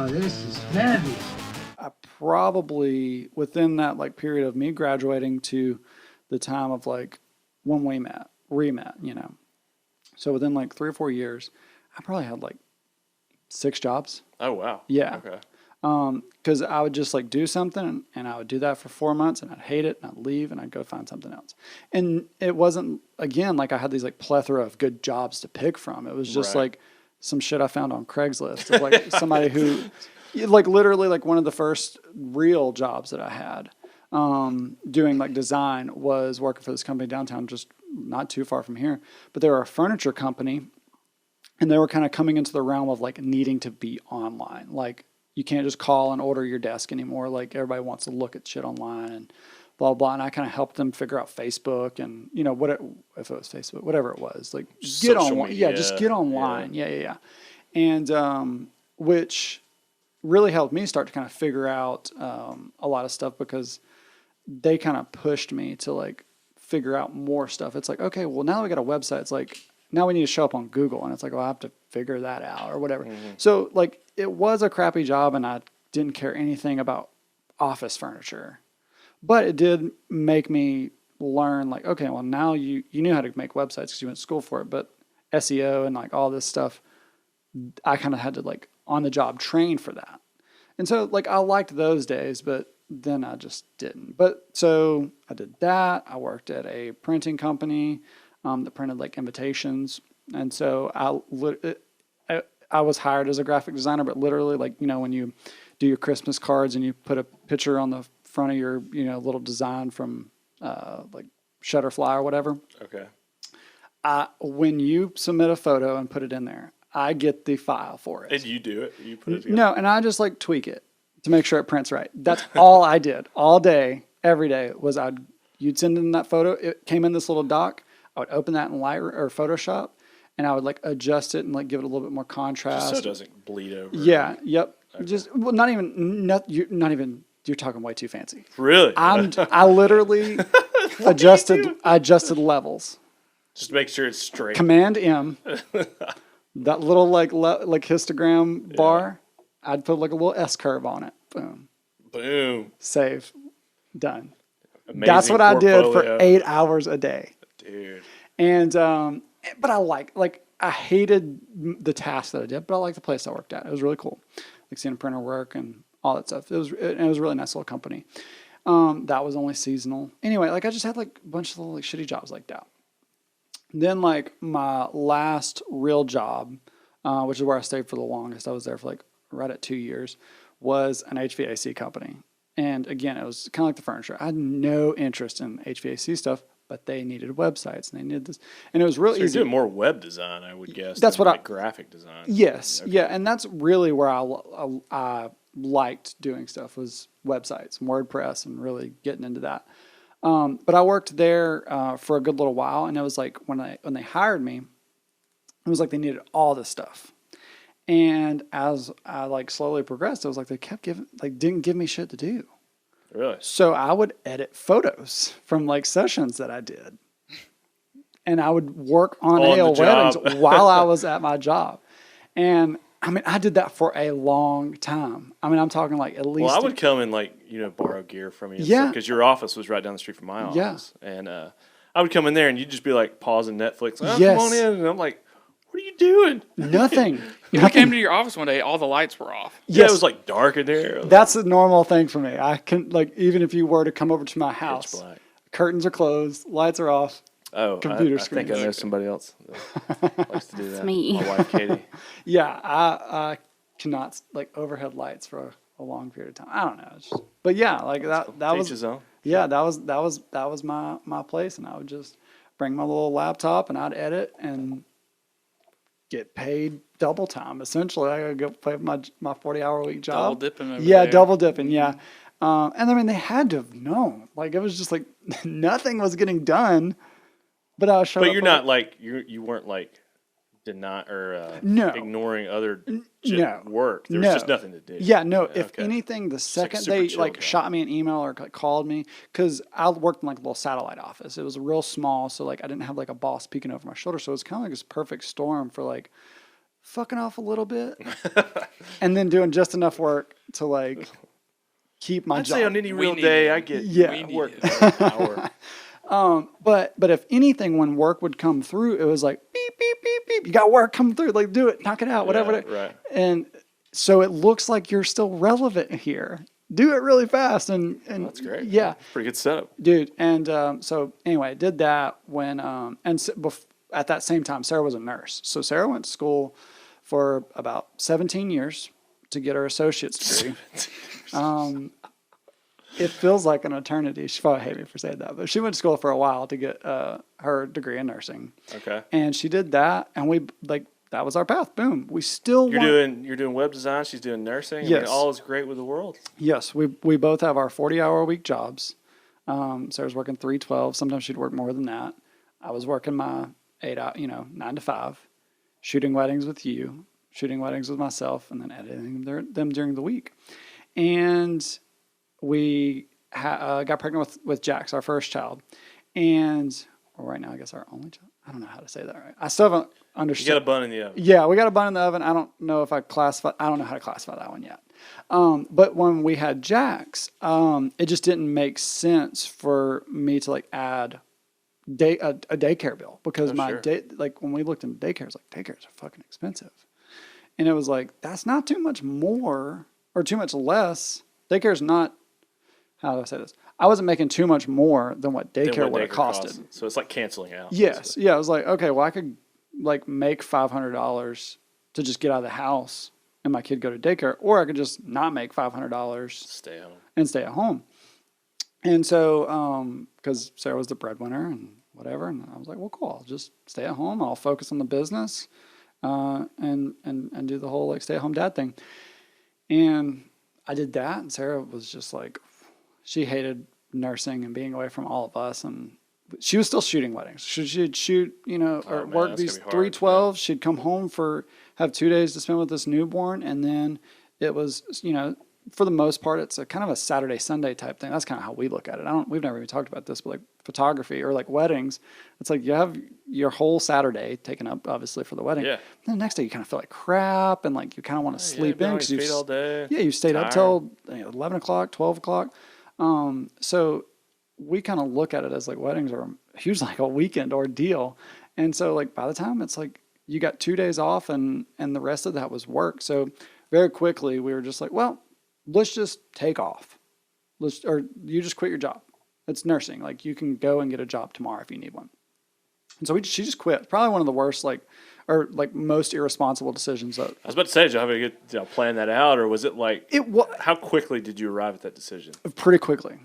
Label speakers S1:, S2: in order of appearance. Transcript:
S1: this is heavy.
S2: I probably, within that like period of me graduating to the time of like when we met, So within like 3 or 4 years, I probably had like 6 jobs.
S3: Oh, wow.
S2: Yeah.
S3: Okay.
S2: Because I would just like do something and I would do that for 4 months and I'd hate it and I'd leave and I'd go find something else. And it wasn't, again, like I had these like plethora of good jobs to pick from. It was just
S3: Right.
S2: like some shit I found on Craigslist of like somebody who, like literally like one of the first real jobs that I had doing like design was working for this company downtown, just not too far from here. But they were a furniture company and they were kind of coming into the realm of like needing to be online. Like you can't just call and order your desk anymore. Like everybody wants to look at shit online and blah, blah. And I kind of helped them figure out Facebook and, if it was Facebook, whatever it was, like
S3: Just
S2: get
S3: social
S2: online.
S3: media.
S2: Yeah, just get online. Yeah. And which really helped me start to kind of figure out a lot of stuff because they kind of pushed me to like figure out more stuff. It's like, okay, well now we got a website. It's like, now we need to show up on Google. And it's like, well, I have to figure that out or whatever.
S3: Mm-hmm.
S2: So like it was a crappy job and I didn't care anything about office furniture, but it did make me learn like, okay, well now you knew how to make websites because you went to school for it, but SEO and like all this stuff, I kind of had to like on the job train for that. And so like I liked those days, but then I just didn't. But so I did that. I worked at a printing company that printed like invitations. And so I was hired as a graphic designer, but literally like, when you do your Christmas cards and you put a picture on the front of your, little design from like Shutterfly or whatever.
S3: Okay.
S2: When you submit a photo and put it in there, I get the file for it.
S3: And you do it? You put it together?
S2: No, and I just like tweak it to make sure it prints right. That's all I did all day, every day was you'd send in that photo. It came in this little doc. I would open that in Lightroom or Photoshop and I would like adjust it and like give it a little bit more contrast.
S3: Just so it doesn't bleed over.
S2: Yeah. Yep.
S3: Okay.
S2: Just, well, you're talking way too fancy.
S3: Really?
S2: I literally adjusted levels.
S3: Just make sure it's straight.
S2: Command M, that little like histogram bar, I'd put like a little S curve on it. Boom.
S3: Boom.
S2: Save. Done.
S3: Amazing
S2: That's what I did for
S3: portfolio.
S2: 8 hours a day.
S3: Dude.
S2: And, but I hated the task that I did, but I liked the place I worked at. It was really cool. Like seeing a printer work and all that stuff. It was a really nice little company. That was only seasonal. Anyway, like I just had like a bunch of little like shitty jobs like that. Then like my last real job, which is where I stayed for the longest, I was there for like right at 2 years, was an HVAC company. And again, it was kind of like the furniture. I had no interest in HVAC stuff, but they needed websites and they needed this. And it was really
S3: So you're
S2: easy.
S3: doing more web design, I would guess.
S2: That's
S3: than
S2: what
S3: like graphic design.
S2: Yes.
S3: Okay.
S2: Yeah. And that's really where I liked doing stuff was websites and WordPress and really getting into that. But I worked there for a good little while, and it was like when they hired me, it was like they needed all this stuff. And as I like slowly progressed, it was like they didn't give me shit to do.
S3: Really?
S2: So I would edit photos from like sessions that I did, and I would work on AL weddings while I was at my job. And I mean, I did that for a long time. I mean, I'm talking like at least.
S3: Well, I would come and like, borrow gear from you.
S2: Yeah.
S3: Because your office was right down the street from my office.
S2: Yeah.
S3: And I would come in there and you'd just be like pausing Netflix. Oh,
S2: Yes.
S3: Come on in. And I'm like, what are you doing?
S2: Nothing.
S4: I came to your office one day, all the lights were off.
S3: Yeah,
S2: Yes.
S3: it was like dark in there.
S2: That's a normal thing for me. I can like even if you were to come over to my house,
S3: black.
S2: curtains are closed, lights are off.
S3: Oh,
S2: Computer
S3: I think I
S2: screens.
S3: know somebody else that likes to do that.
S5: me.
S3: My wife, Katie.
S2: Yeah, I cannot like overhead lights for a long period of time. I don't know. But yeah, like that
S3: Teach
S2: was
S3: his own.
S2: yeah, that was my place, and I would just bring my little laptop and I'd edit and get paid double time. Essentially, I gotta go play my 40-hour week job.
S4: Double dipping over
S2: Yeah,
S4: there.
S2: double dipping. Yeah, and I mean they had to have known. Like it was just like nothing was getting done. But I was showing.
S3: But you're not like you weren't like
S2: No.
S3: ignoring other
S2: No.
S3: work. There was
S2: No.
S3: just nothing to do.
S2: Yeah, no. If
S3: Okay.
S2: anything, the
S3: like
S2: second
S3: super
S2: they
S3: chill
S2: like
S3: guy.
S2: shot me an email or like called me, because I worked in like a little satellite office. It was real small, so like I didn't have like a boss peeking over my shoulder. So it was kind of like this perfect storm for like fucking off a little bit, and then doing just enough work to like keep my
S3: I'd
S2: job.
S3: say on any
S4: We
S3: real
S4: need
S3: day,
S4: it.
S3: I get
S2: Yeah.
S4: We
S3: work
S4: need
S3: for an hour.
S2: But if anything, when work would come through, it was like beep beep beep beep. You got work coming through, like do it, knock it out, whatever.
S3: Yeah, right.
S2: And so it looks like you're still relevant here. Do it really fast, and
S3: That's great.
S2: Yeah,
S3: Pretty good setup.
S2: dude. And so anyway, did that when at that same time, Sarah was a nurse. So Sarah went to school for about 17 years to get her associate's degree. It feels like an eternity. She probably hate me for saying that, but she went to school for a while to get her degree in nursing.
S3: Okay.
S2: And she did that, and we like that was our path. Boom. We still
S3: You're doing web design. She's doing nursing. I mean,
S2: Yes.
S3: all is great with the world.
S2: Yes, we both have our 40-hour-a-week jobs. Sarah's working 3/12. Sometimes she'd work more than that. I was working my 9 to 5, shooting weddings with you, shooting weddings with myself, and then editing them during the week. And we got pregnant with Jax, our first child. And right now, I guess our only child. I don't know how to say that right. I still haven't
S3: You
S2: understood.
S3: got a bun in the oven.
S2: Yeah, we got a bun in the oven. I don't know if I don't know how to classify that one yet. But when we had Jax, it just didn't make sense for me to like add a daycare bill because
S3: sure.
S2: like when we looked into daycares, like daycares are fucking expensive. And it was like, that's not too much more or too much less. Daycare's not, how do I say this? I wasn't making too much more than what
S3: Then
S2: daycare
S3: what
S2: would have
S3: daycare
S2: costed.
S3: costs. So it's like canceling out.
S2: Yes.
S3: basically.
S2: Yeah. I was like, okay, well, I could like make $500 to just get out of the house and my kid go to daycare, or I could just not make $500
S3: Stay home.
S2: and stay at home. And so, because Sarah was the breadwinner and whatever, and I was like, well, cool. I'll just stay at home. I'll focus on the business, and do the whole like stay at home dad thing. And I did that, and Sarah was just like, she hated nursing and being away from all of us, and she was still shooting weddings. She'd shoot, or
S3: man,
S2: work
S3: that's
S2: these
S3: gonna be hard,
S2: 3/12. She'd come home have 2 days to spend with this newborn, and then it was, for the most part, it's a kind of a Saturday, Sunday type thing. That's kind of how we look at it. We've never even talked about this, but like photography or like weddings, it's like you have your whole Saturday taken up, obviously, for the wedding.
S3: Yeah.
S2: Then the next day you kind of feel like crap, and like you kind of want to sleep in
S3: because
S2: because
S3: all day.
S2: you stayed up
S3: tired.
S2: till 11 o'clock, 12 o'clock. So we kind of look at it as like weddings are usually like a weekend ordeal. And so like by the time it's like you got 2 days off and the rest of that was work. So very quickly we were just like, well, let's just take off. Or you just quit your job. It's nursing. Like you can go and get a job tomorrow if you need one. And so she just quit. Probably one of the worst, most irresponsible decisions that
S3: I was about to say, did you have a good plan that out, or was it like?
S2: it was
S3: How quickly did you arrive at that decision?
S2: pretty quickly.